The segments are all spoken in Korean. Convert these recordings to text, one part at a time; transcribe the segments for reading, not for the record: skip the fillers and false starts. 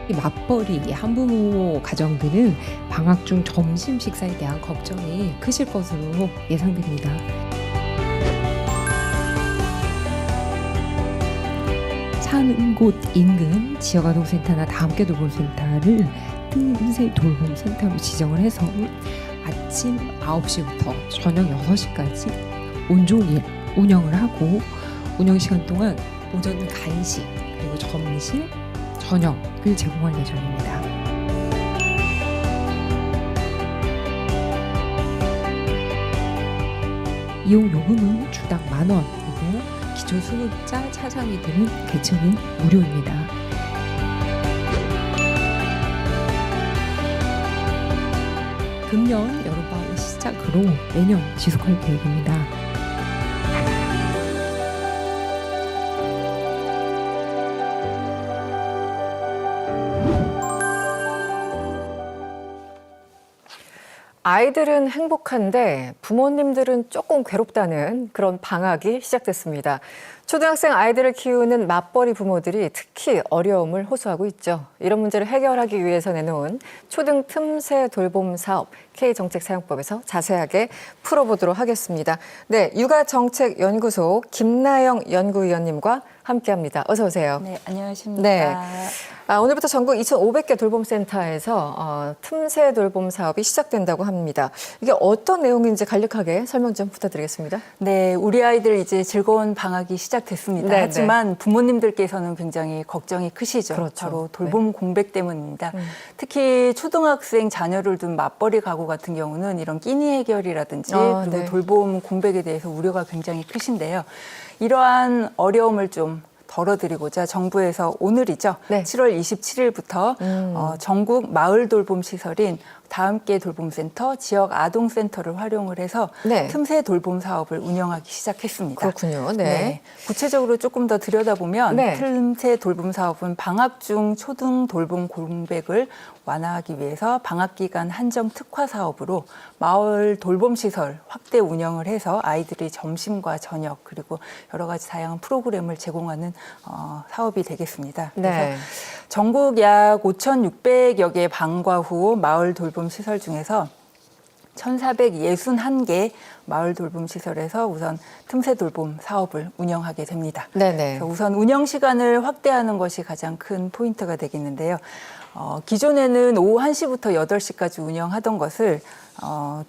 이 맞벌이 한부모 가정들은 방학 중 점심 식사에 대한 걱정이 크실 것으로 예상됩니다. 사는 곳 인근 지역아동센터나 다함께 돌봄센터를 틈새 돌봄센터로 지정을 해서 아침 9시부터 저녁 6시까지 온종일 운영을 하고, 운영 시간 동안 오전 간식 그리고 점심, 저녁을 제공할 예정입니다. 이용 요금은 주당 10,000원이고 기초 수급자 차장이들은 개측은 무료입니다. 금년 여름방학 시작으로 매년 지속할 계획입니다. 아이들은 행복한데 부모님들은 조금 괴롭다는 그런 방학이 시작됐습니다. 초등학생 아이들을 키우는 맞벌이 부모들이 특히 어려움을 호소하고 있죠. 이런 문제를 해결하기 위해서 내놓은 초등 틈새 돌봄 사업 K정책사용법에서 자세하게 풀어보도록 하겠습니다. 네, 육아정책연구소 김나영 연구위원님과 함께합니다. 어서 오세요. 네, 안녕하십니까. 네. 오늘부터 전국 2,500개 돌봄센터에서 틈새 돌봄 사업이 시작된다고 합니다. 이게 어떤 내용인지 간략하게 설명 좀 부탁드리겠습니다. 네, 우리 아이들 이제 즐거운 방학이 시작됐습니다. 네, 하지만 부모님들께서는 굉장히 걱정이 크시죠. 그렇죠. 바로 돌봄 공백 때문입니다. 특히 초등학생 자녀를 둔 맞벌이 가구 같은 경우는 이런 끼니 해결이라든지 그리고 네. 돌봄 공백에 대해서 우려가 굉장히 크신데요. 이러한 어려움을 좀 덜어드리고자 정부에서 오늘이죠. 네. 7월 27일부터 전국 마을 돌봄 시설인 다함께 돌봄센터, 지역 아동센터를 활용을 해서 네. 틈새 돌봄 사업을 운영하기 시작했습니다. 그렇군요. 네. 구체적으로 조금 더 들여다보면 네. 틈새 돌봄 사업은 방학 중 초등 돌봄 공백을 완화하기 위해서 방학 기간 한정 특화 사업으로 마을 돌봄 시설 확대 운영을 해서 아이들이 점심과 저녁 그리고 여러 가지 다양한 프로그램을 제공하는 사업이 되겠습니다. 네. 그래서 전국 약 5,600여 개 방과 후 마을 돌봄 시설 중에서 1,461개 마을 돌봄 시설에서 우선 틈새 돌봄 사업을 운영하게 됩니다. 네네. 그래서 우선 운영 시간을 확대하는 것이 가장 큰 포인트가 되겠는데요. 기존에는 오후 1시부터 8시까지 운영하던 것을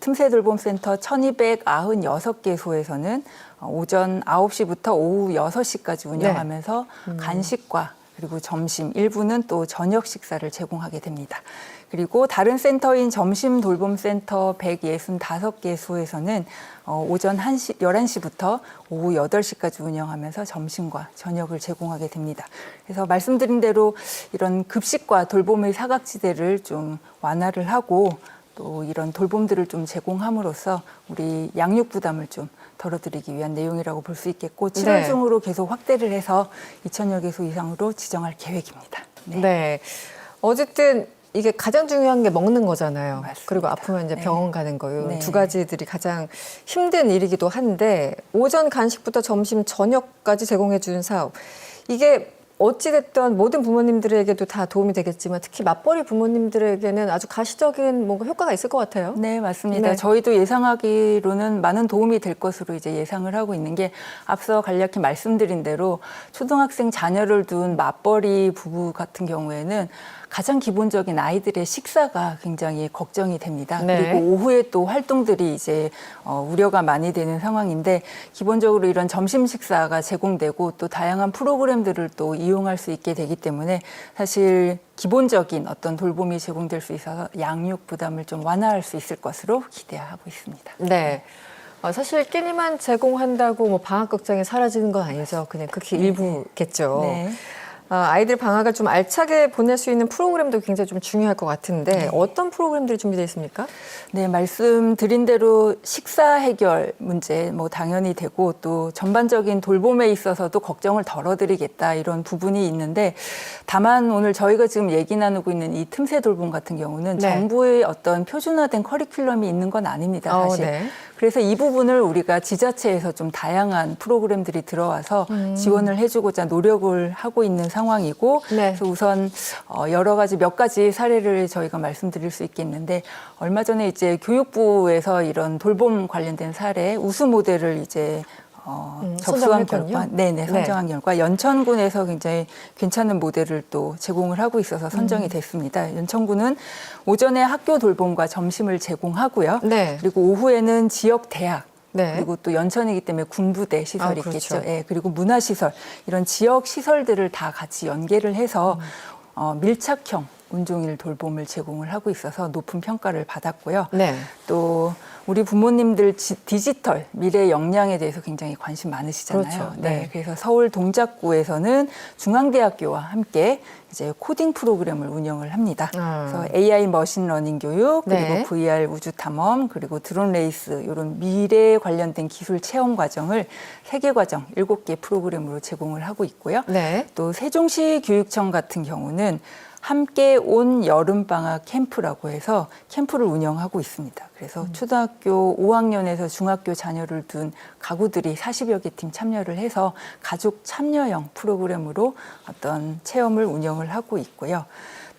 틈새 돌봄센터 1,296개소에서는 오전 9시부터 오후 6시까지 운영하면서 간식과 그리고 점심, 일부는 또 저녁 식사를 제공하게 됩니다. 그리고 다른 센터인 점심 돌봄센터 165개소에서는 오전 11시부터 오후 8시까지 운영하면서 점심과 저녁을 제공하게 됩니다. 그래서 말씀드린 대로 이런 급식과 돌봄의 사각지대를 좀 완화를 하고 또 이런 돌봄들을 좀 제공함으로써 우리 양육 부담을 좀 덜어드리기 위한 내용이라고 볼 수 있겠고 7월 중으로 계속 확대를 해서 2,000여 개소 이상으로 지정할 계획입니다. 네. 어쨌든 이게 가장 중요한 게 먹는 거잖아요. 맞습니다. 그리고 아프면 이제 병원 가는 거요. 네. 두 가지들이 가장 힘든 일이기도 한데 오전 간식부터 점심 저녁까지 제공해 주는 사업. 이게 어찌됐든 모든 부모님들에게도 다 도움이 되겠지만 특히 맞벌이 부모님들에게는 아주 가시적인 뭔가 효과가 있을 것 같아요. 네, 맞습니다. 네. 저희도 예상하기로는 많은 도움이 될 것으로 이제 예상을 하고 있는 게 앞서 간략히 말씀드린 대로 초등학생 자녀를 둔 맞벌이 부부 같은 경우에는 가장 기본적인 아이들의 식사가 굉장히 걱정이 됩니다. 네. 그리고 오후에 또 활동들이 이제 우려가 많이 되는 상황인데 기본적으로 이런 점심 식사가 제공되고 또 다양한 프로그램들을 또 이용할 수 있게 되기 때문에 사실 기본적인 어떤 돌봄이 제공될 수 있어서 양육 부담을 좀 완화할 수 있을 것으로 기대하고 있습니다. 네. 사실 끼니만 제공한다고 뭐 방학 걱정이 사라지는 건 아니죠. 그냥 극히 일부겠죠. 네. 아이들 방학을 좀 알차게 보낼 수 있는 프로그램도 굉장히 좀 중요할 것 같은데 어떤 프로그램들이 준비되어 있습니까? 네, 말씀드린 대로 식사 해결 문제 뭐 당연히 되고 또 전반적인 돌봄에 있어서도 걱정을 덜어드리겠다 이런 부분이 있는데 다만 오늘 저희가 지금 얘기 나누고 있는 이 틈새 돌봄 같은 경우는 정부의 어떤 표준화된 커리큘럼이 있는 건 아닙니다, 사실. 네. 그래서 이 부분을 우리가 지자체에서 좀 다양한 프로그램들이 들어와서 지원을 해주고자 노력을 하고 있는 상황이고 네. 그래서 우선 몇 가지 사례를 저희가 말씀드릴 수 있겠는데 얼마 전에 이제 교육부에서 이런 돌봄 관련된 사례 우수 모델을 이제 접수한 결과, 선정한 결과 연천군에서 굉장히 괜찮은 모델을 또 제공을 하고 있어서 선정이 됐습니다. 연천군은 오전에 학교 돌봄과 점심을 제공하고요. 네. 그리고 오후에는 지역 대학 네. 그리고 또 연천이기 때문에 군부대 시설이 그렇죠. 있겠죠. 예, 그리고 문화시설 이런 지역 시설들을 다 같이 연계를 해서 밀착형 온종일 돌봄을 제공을 하고 있어서 높은 평가를 받았고요. 네. 또 우리 부모님들 디지털 미래 역량에 대해서 굉장히 관심 많으시잖아요. 그렇죠. 네. 그래서 서울 동작구에서는 중앙대학교와 함께 이제 코딩 프로그램을 운영을 합니다. 그래서 AI 머신러닝 교육, 그리고 네. VR 우주 탐험, 그리고 드론 레이스 이런 미래 관련된 기술 체험 과정을 3개 과정 7개 프로그램으로 제공을 하고 있고요. 네. 또 세종시 교육청 같은 경우는 함께 온 여름방학 캠프라고 해서 캠프를 운영하고 있습니다. 그래서 초등학교 5학년에서 중학교 자녀를 둔 가구들이 40여 개 팀 참여를 해서 가족 참여형 프로그램으로 어떤 체험을 운영을 하고 있고요.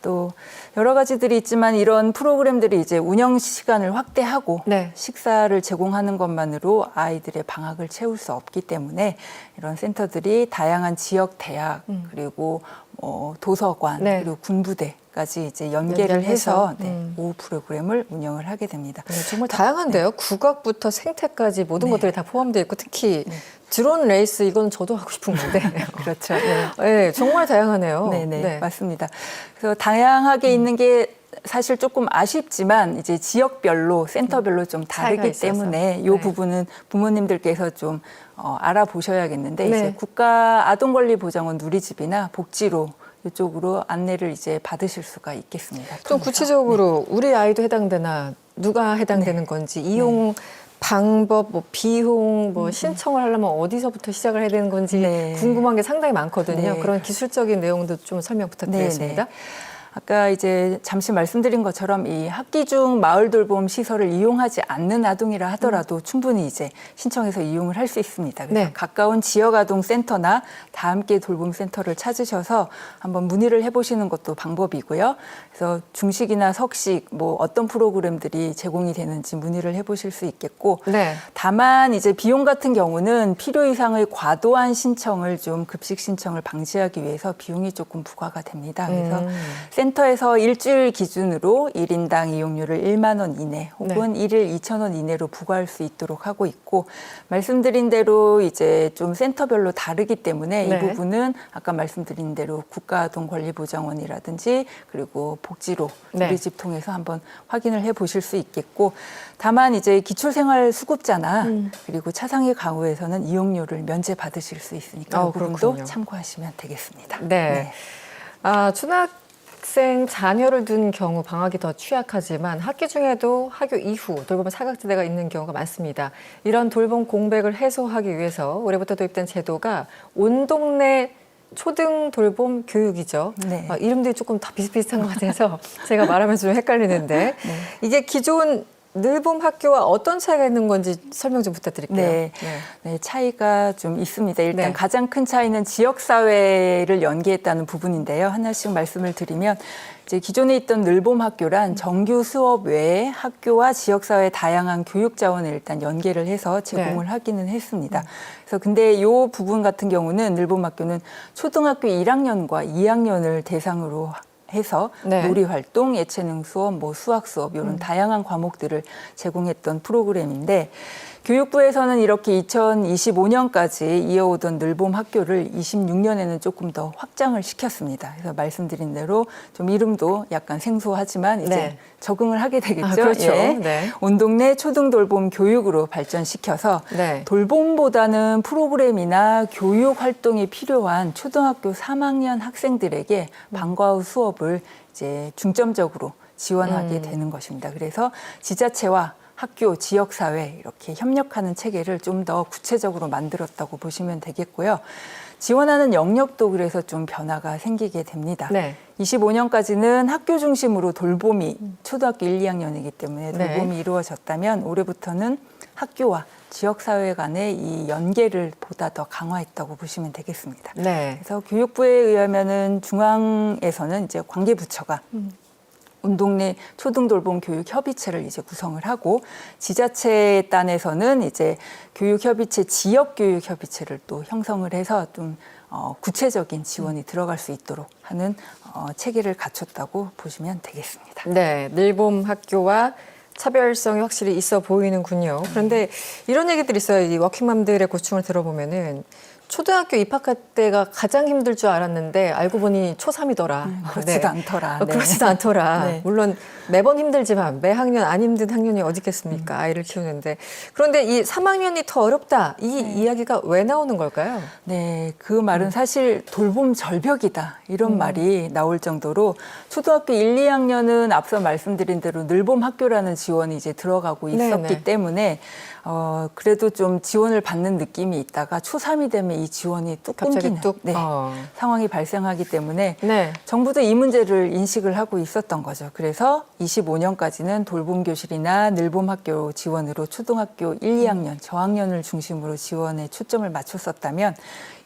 또 여러 가지들이 있지만 이런 프로그램들이 이제 운영 시간을 확대하고 네. 식사를 제공하는 것만으로 아이들의 방학을 채울 수 없기 때문에 이런 센터들이 다양한 지역 대학 그리고 도서관 네. 그리고 군부대까지 이제 연계를 해서 오후 프로그램을 운영을 하게 됩니다. 네, 정말 다양한데요. 국악부터 생태까지 모든 네. 것들이 다 포함되어 있고 특히 드론 레이스 이건 저도 하고 싶은 건데. 그렇죠. 네. 네, 정말 다양하네요. 네네, 맞습니다. 그래서 다양하게 있는 게 사실 조금 아쉽지만 이제 지역별로 센터별로 좀 차이가 다르기 있어서. 때문에 이 네. 부분은 부모님들께서 좀 알아보셔야겠는데 네. 이제 국가 아동권리보장원 누리집이나 복지로 이쪽으로 안내를 이제 받으실 수가 있겠습니다. 좀 통해서. 구체적으로 우리 아이도 해당되나 누가 해당되는 건지 이용 방법, 뭐 비용, 뭐 신청을 하려면 어디서부터 시작을 해야 되는 건지 네. 궁금한 게 상당히 많거든요. 네. 그런 기술적인 내용도 좀 설명 부탁드리겠습니다. 아까 이제 잠시 말씀드린 것처럼 이 학기 중 마을 돌봄 시설을 이용하지 않는 아동이라 하더라도 충분히 이제 신청해서 이용을 할 수 있습니다. 그래서 네. 가까운 지역 아동 센터나 다 함께 돌봄 센터를 찾으셔서 한번 문의를 해보시는 것도 방법이고요. 그래서 중식이나 석식 뭐 어떤 프로그램들이 제공이 되는지 문의를 해보실 수 있겠고, 네. 다만 이제 비용 같은 경우는 필요 이상의 과도한 신청을 좀 급식 신청을 방지하기 위해서 비용이 조금 부과가 됩니다. 그래서 센터에서 일주일 기준으로 1인당 이용료를 1만 원 이내 혹은 1일 2천 원 이내로 부과할 수 있도록 하고 있고, 말씀드린 대로 이제 좀 센터별로 다르기 때문에 네. 이 부분은 아까 말씀드린 대로 국가아동권리보장원이라든지 그리고 복지로 우리 집 통해서 한번 확인을 해 보실 수 있겠고, 다만 이제 기초생활수급자나 그리고 차상위 가구에서는 이용료를 면제 받으실 수 있으니까 그 부분도 그렇군요. 참고하시면 되겠습니다. 네. 아, 초등학생 자녀를 둔 경우 방학이 더 취약하지만 학기 중에도 학교 이후 돌봄 사각지대가 있는 경우가 많습니다. 이런 돌봄 공백을 해소하기 위해서 올해부터 도입된 제도가 온 동네 초등 돌봄 교육이죠. 네. 이름들이 조금 다 비슷비슷한 것 같아서 제가 말하면서 좀 헷갈리는데 이게 기존 늘봄 학교와 어떤 차이가 있는 건지 설명 좀 부탁드릴게요. 네, 차이가 좀 있습니다. 일단 네. 가장 큰 차이는 지역사회를 연계했다는 부분인데요. 하나씩 말씀을 드리면, 이제 기존에 있던 늘봄 학교란 정규 수업 외에 학교와 지역사회의 다양한 교육 자원을 일단 연계를 해서 제공을 하기는 했습니다. 그래서 근데 이 부분 같은 경우는 늘봄 학교는 초등학교 1학년과 2학년을 대상으로 해서 놀이활동, 예체능 수업, 뭐 수학 수업 이런 다양한 과목들을 제공했던 프로그램인데, 교육부에서는 이렇게 2025년까지 이어오던 늘봄 학교를 26년에는 조금 더 확장을 시켰습니다. 그래서 말씀드린 대로 좀 이름도 약간 생소하지만 이제 적응을 하게 되겠죠. 그렇죠. 온 동네 초등 돌봄 교육으로 발전시켜서 돌봄보다는 프로그램이나 교육 활동이 필요한 초등학교 3학년 학생들에게 방과 후 수업을 이제 중점적으로 지원하게 되는 것입니다. 그래서 지자체와 학교, 지역사회 이렇게 협력하는 체계를 좀 더 구체적으로 만들었다고 보시면 되겠고요. 지원하는 영역도 그래서 좀 변화가 생기게 됩니다. 25년까지는 학교 중심으로 돌봄이 초등학교 1, 2학년이기 때문에 돌봄이 이루어졌다면 올해부터는 학교와 지역사회 간의 이 연계를 보다 더 강화했다고 보시면 되겠습니다. 네. 그래서 교육부에 의하면은 중앙에서는 이제 관계부처가 온 동네 초등돌봄 교육 협의체를 이제 구성을 하고 지자체 단에서는 이제 교육협의체, 지역교육협의체를 또 형성을 해서 좀 구체적인 지원이 들어갈 수 있도록 하는 체계를 갖췄다고 보시면 되겠습니다. 네, 늘봄 학교와 차별성이 확실히 있어 보이는군요. 그런데 이런 얘기들이 있어요. 이 워킹맘들의 고충을 들어보면은 초등학교 입학할 때가 가장 힘들 줄 알았는데 알고 보니 초3이더라. 그렇지도 않더라. 네. 그렇지도 않더라. 네. 물론 매번 힘들지만 매 학년 안 힘든 학년이 어디 있겠습니까? 아이를 키우는데. 그런데 이 3학년이 더 어렵다. 이 이야기가 왜 나오는 걸까요? 네, 그 말은 사실 돌봄 절벽이다. 이런 말이 나올 정도로 초등학교 1, 2학년은 앞서 말씀드린 대로 늘봄 학교라는 지원이 이제 들어가고 있었기 네네. 때문에 그래도 좀 지원을 받는 느낌이 있다가 초3이 되면 이 지원이 뚝 갑자기 끊기는 뚝. 상황이 발생하기 때문에 네. 정부도 이 문제를 인식을 하고 있었던 거죠. 그래서 25년까지는 돌봄교실이나 늘봄학교 지원으로 초등학교 1, 2학년, 저학년을 중심으로 지원에 초점을 맞췄었다면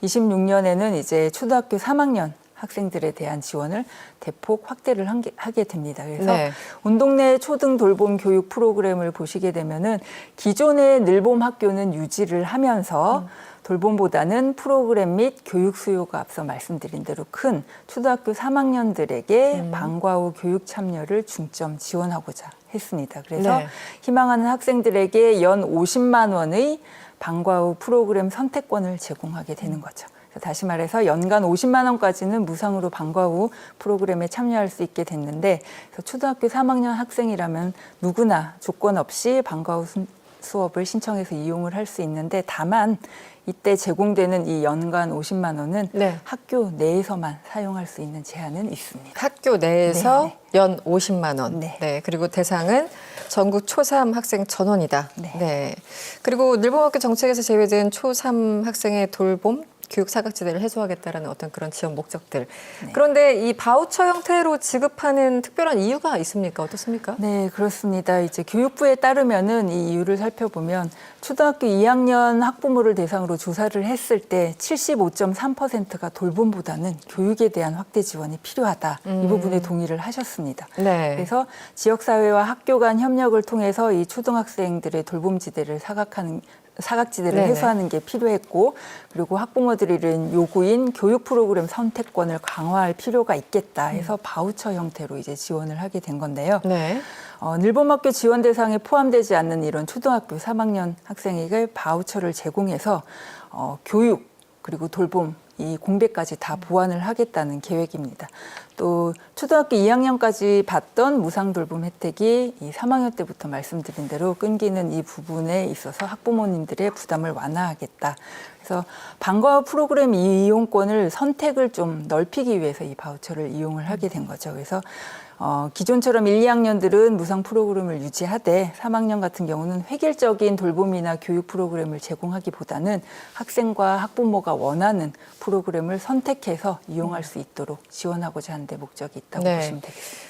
26년에는 이제 초등학교 3학년 학생들에 대한 지원을 대폭 확대를 하게 됩니다. 그래서 네. 온 동네 초등 돌봄 교육 프로그램을 보시게 되면은 기존의 늘봄 학교는 유지를 하면서 돌봄보다는 프로그램 및 교육 수요가 앞서 말씀드린 대로 큰 초등학교 3학년들에게 방과 후 교육 참여를 중점 지원하고자 했습니다. 그래서 네. 희망하는 학생들에게 연 50만 원의 방과 후 프로그램 선택권을 제공하게 되는 거죠. 다시 말해서 연간 50만 원까지는 무상으로 방과 후 프로그램에 참여할 수 있게 됐는데 초등학교 3학년 학생이라면 누구나 조건 없이 방과 후 수업을 신청해서 이용을 할 수 있는데 다만 이때 제공되는 이 연간 50만 원은 네. 학교 내에서만 사용할 수 있는 제한은 있습니다. 학교 내에서 네, 연 50만 원. 네. 그리고 대상은 전국 초3 학생 전원이다. 네. 그리고 늘봄학교 정책에서 제외된 초3 학생의 돌봄 교육 사각지대를 해소하겠다라는 어떤 그런 지원 목적들. 그런데 이 바우처 형태로 지급하는 특별한 이유가 있습니까? 어떻습니까? 네, 그렇습니다. 이제 교육부에 따르면은 이 이유를 살펴보면 초등학교 2학년 학부모를 대상으로 조사를 했을 때 75.3%가 돌봄보다는 교육에 대한 확대 지원이 필요하다. 이 부분에 동의를 하셨습니다. 네. 그래서 지역사회와 학교 간 협력을 통해서 이 초등학생들의 돌봄지대를 사각지대를 네네. 해소하는 게 필요했고 그리고 학부모들이 이른 요구인 교육 프로그램 선택권을 강화할 필요가 있겠다 해서 바우처 형태로 이제 지원을 하게 된 건데요. 네. 늘봄학교 지원 대상에 포함되지 않는 이런 초등학교 3학년 학생에게 바우처를 제공해서 교육 그리고 돌봄 이 공백까지 다 보완을 하겠다는 계획입니다. 또 초등학교 2학년까지 받던 무상 돌봄 혜택이 이 3학년 때부터 말씀드린 대로 끊기는 이 부분에 있어서 학부모님들의 부담을 완화하겠다. 그래서 방과 후 프로그램 이용권을 선택을 좀 넓히기 위해서 이 바우처를 이용을 하게 된 거죠. 그래서 기존처럼 1, 2학년들은 무상 프로그램을 유지하되 3학년 같은 경우는 획일적인 돌봄이나 교육 프로그램을 제공하기보다는 학생과 학부모가 원하는 프로그램을 선택해서 이용할 수 있도록 지원하고자 하는 데 목적이 있다고 네. 보시면 되겠습니다.